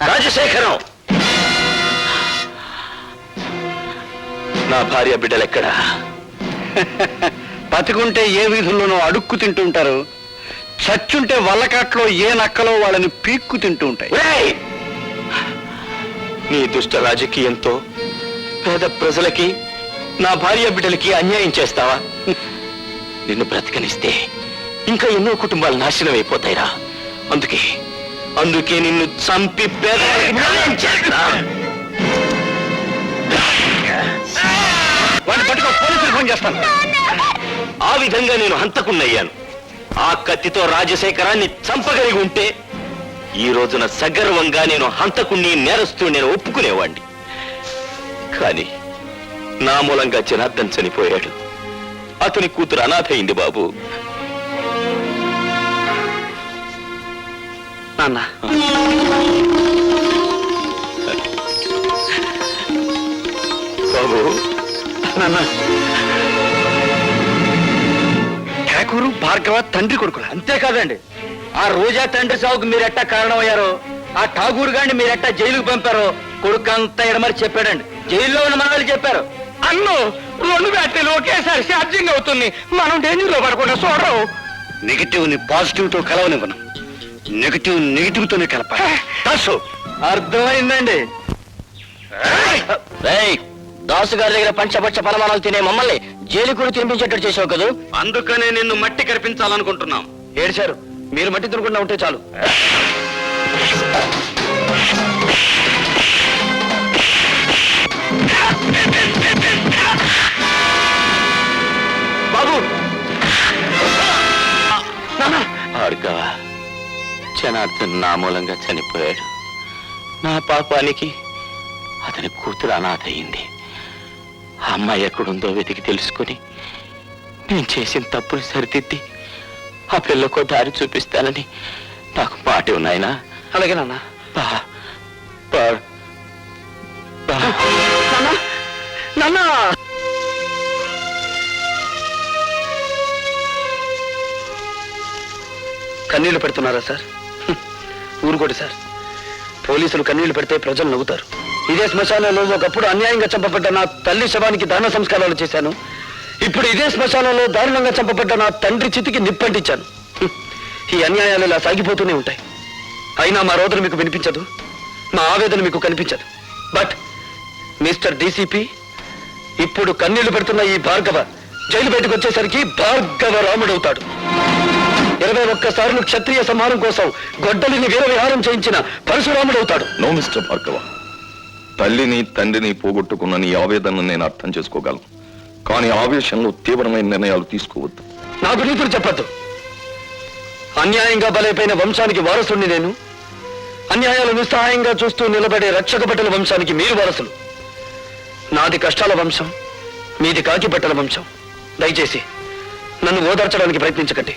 రాజశేఖరం, నా భార్య బిడ్డలెక్కడా? బతికుంటే ఏ వీధుల్లోనో అడుక్కు తింటుంటారు, చచ్చుంటే వల్లకాట్లో ఏ నక్కలో వాళ్ళని పీక్కు తింటూ ఉంటాయి. నీ దుష్ట రాజకీయంతో పేద ప్రజలకి, నా భార్య బిడ్డలకి అన్యాయం చేస్తావా? నిన్ను బ్రతకనిస్తే ఇంకా ఎన్నో కుటుంబాలు నాశనం అయిపోతాయిరా. అందుకే నిన్ను చంపి పోలీసులు ఫోన్ చేస్తాను. ఆ విధంగా నేను హంతకున్నయ్యాను. ఆ కత్తితో రాజశేఖరాన్ని చంపగలిగి ఉంటే ఈ రోజున సగర్వంగా నేను హంతకుణ్ణి, నేరస్తూ నేను ఒప్పుకునేవాణ్ణి. కానీ నా మూలంగా జనార్దన్ చనిపోయాడు. అతని కూతురు అనాథయింది బాబు. నాన్న, బాబు, నాన్న, ఠాకూరు భార్గవ తండ్రి కొడుకులు. అంతేకాదండి, ఆ రోజా తండ్రి సాగుకు మీరెట్టా కారణమయ్యారో, ఆ ఠాగూర్ గారిని మీరెట్టా జైలుకు పంపారో కొడుకు అంతా ఎడమరి చెప్పాడండి. జైల్లో ఉన్న మనవాళ్ళు చెప్పారు. అన్ను 2 బ్యాటరీలు ఒకేసారి ఛార్జింగ్ అవుతుంది, మనం డేంజర్ లో పడకుండా చూడరు. నెగిటివ్ ని పాజిటివ్ తో కలవనివ్వను, నెగిటివ్ తోనే కలపాలి. అర్థమైందండి. దాసు గారి దగ్గర పంచపక్ష పరమాణాలు తినే మమ్మల్ని జైలు కూడా తినిపించేటట్టు చేసావు కదా. అందుకనే నిన్ను మట్టి కనిపించాలనుకుంటున్నాం. ఏడ్చారు, మీరు మట్టి తినకుండా ఉంటే చాలు. బాబు, భార్గవ, జనార్దన్ నా మూలంగా చనిపోయాడు. నా పాపానికి అతని కూతురు అనాథయింది. ఆ అమ్మాయి ఎక్కడుందో వెతికి తెలుసుకుని నేను చేసిన తప్పులు సరిదిద్ది ఆ పిల్లకు దారి చూపిస్తానని నాకు మాట ఉన్నాయనా. అలాగే నాన్న. నాన్న, కన్నీళ్లు పెడుతున్నారా సార్? ఊరుకోటి సార్, పోలీసులు కన్నీళ్లు పెడితే ప్రజలు నవ్వుతారు. ఇదే శ్మశానంలో ఒకప్పుడు అన్యాయంగా చంపబడ్డ నా తల్లి శవానికి దాన సంస్కారాలు చేశాను. ఇప్పుడు ఇదే శ్మశానంలో దారుణంగా చంపబడ్డ నా తండ్రి చితికి నిప్పంటించాను. ఈ అన్యాయాలు ఇలా సాగిపోతూనే ఉంటాయి. అయినా మా రోదన మీకు వినిపించదు, మా ఆవేదన మీకు కనిపించదు. బట్ మిస్టర్ డీసీపీ, ఇప్పుడు కన్నీళ్లు పెడుతున్న ఈ భార్గవ జైలు బయటకు వచ్చేసరికి భార్గవ రాముడవుతాడు. 21 సార్లు క్షత్రియ సంహారం కోసం గొడ్డలిని వీర విహారం చేయించిన పరశురాముడవుతాడు. నో మిస్టర్ భార్గవ, తల్లిని తండ్రిని పోగొట్టుకున్న నీ ఆవేదనను నేను అర్థం చేసుకోగలను. కానీ ఆవేశంలో తీవ్రమైన నిర్ణయాలు తీసుకోవద్దు. నాకు నీతులు చెప్పద్దు. అన్యాయంగా బలైపోయిన వంశానికి వారసుని నేను. అన్యాయాలు నిస్సహాయంగా చూస్తూ నిలబడే రక్షక బట్టల వంశానికి మీరు వారసులు. నాది కష్టాల వంశం, మీది కాకి బట్టల వంశం. దయచేసి నన్ను ఓదార్చడానికి ప్రయత్నించకండి.